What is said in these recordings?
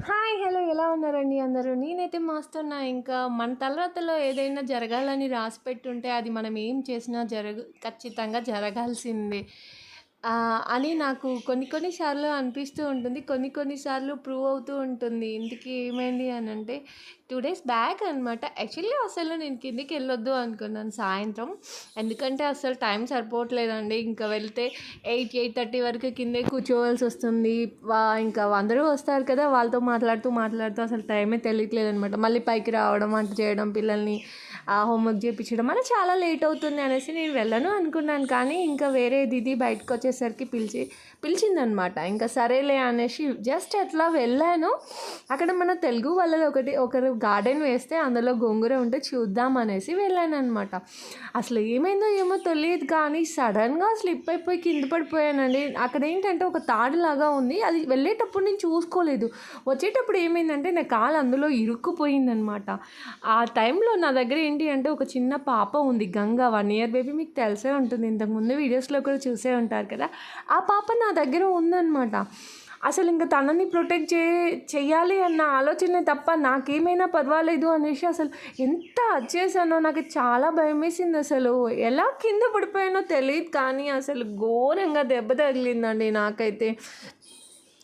Hi! Hello! ఎలా ఉన్నారండి అందరూ? నేనైతే మస్తున్నా. ఇంకా మన తలరాతలో ఏదైనా జరగాలని రాసిపెట్టుంటే అది మనం ఏం చేసినా ఖచ్చితంగా జరగాల్సిందే. అని నాకు కొన్ని కొన్ని సార్లు అనిపిస్తూ ఉంటుంది. కొన్ని కొన్ని సార్లు ప్రూవ్ అవుతూ ఉంటుంది. ఇంతకీ ఏమైంది అనంటే 2 డేస్ బ్యాక్ అనమాట. యాక్చువల్లీ అసలు నేను కిందకెళ్ళొద్దు అనుకున్నాను సాయంత్రం. ఎందుకంటే అసలు టైం సరిపోవట్లేదండి. ఇంకా వెళ్తే 8:30 వరకు కిందే కూర్చోవాల్సొస్తుంది. ఇంకా అందరూ వస్తారు కదా! వాళ్ళతో మాట్లాడుతూ మాట్లాడుతూ అసలు టైమే తెలియట్లేదనమాట. మళ్ళీ పైకి రావడం, వంట చేయడం, పిల్లల్ని హోంవర్క్ చేపించడం అలా చాలా లేట్ అవుతుంది అనేసి నేను వెళ్ళను అనుకున్నాను. కానీ ఇంకా వేరే దీది బయటకొచ్చేసరికి పిలిచిందనమాట. ఇంకా సరేలే అనేసి జస్ట్ అట్లా వెళ్ళాను. అక్కడ మన తెలుగు వాళ్ళది ఒకరు గార్డెన్ వేస్తే అందులో గోంగూర ఉంటే చూద్దాం అనేసి వెళ్ళాననమాట. అసలు ఏమైందో ఏమో తెలియదు కానీ సడన్గా స్లిప్ అయిపోయి కింద పడిపోయానండి. అక్కడ ఏంటంటే ఒక తాడులాగా ఉంది. అది వెళ్ళేటప్పుడు నేను చూసుకోలేదు. వచ్చేటప్పుడు ఏమైందంటే నా కాలు అందులో ఇరుక్కుపోయిందనమాట. ఆ టైంలో నా దగ్గర ఏంటి అంటే ఒక చిన్న పాప ఉంది, గంగ 1 ఇయర్ బేబీ. మీకు తెలిసే ఉంటుంది, ఇంతకుముందు వీడియోస్లో కూడా చూసే ఉంటారు కదా. ఆ పాప నా దగ్గర ఉందన్నమాట. అసలు ఇంకా తనని ప్రొటెక్ట్ చెయ్యాలి అన్న ఆలోచనే తప్ప నాకేమైనా పర్వాలేదు అనేసి అసలు ఎంత వచ్చేసానో నాకు చాలా భయం వేసింది. అసలు ఎలా కింద పడిపోయానో తెలియదు కానీ అసలు ఘోరంగా దెబ్బ తగిలిందండి నాకైతే.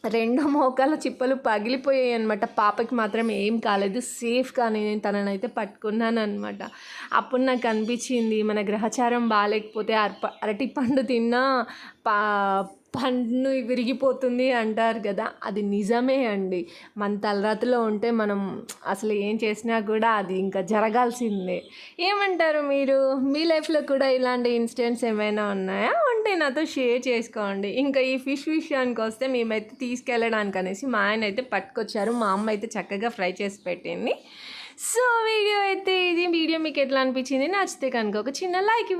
2 మోకాళ్ళ చిప్పలు పగిలిపోయాయి అనమాట. పాపకి మాత్రం ఏం కాలేదు, సేఫ్‌గానే నేను తననైతే పట్టుకున్నాననమాట. అప్పుడు నాకు అనిపించింది మన గ్రహచారం బాలేకపోతే అరటిపండు తిన్నా పా పన్ను విరిగిపోతుంది అంటారు కదా! అది నిజమే అండి. మన తలరాతలో ఉంటే మనం అసలు ఏం చేసినా కూడా అది ఇంకా జరగాల్సిందే. ఏమంటారు మీరు? మీ లైఫ్‌లో కూడా ఇలాంటి ఇన్సిడెంట్స్ ఏమైనా ఉన్నాయా? ఉంటే నాతో షేర్ చేసుకోండి. ఇంకా ఈ ఫిష్ విషయానికొస్తే మేమైతే తీసుకెళ్ళడానికి అనేసి మా ఆయన అయితే పట్టుకొచ్చారు. మా అమ్మ అయితే చక్కగా ఫ్రై చేసి పెట్టింది. సో, వీడియో అయితే ఇది. వీడియో మీకు ఎట్లా అనిపించింది? నచ్చితే కనుక ఒక చిన్న లైక్ ఇవ్వండి.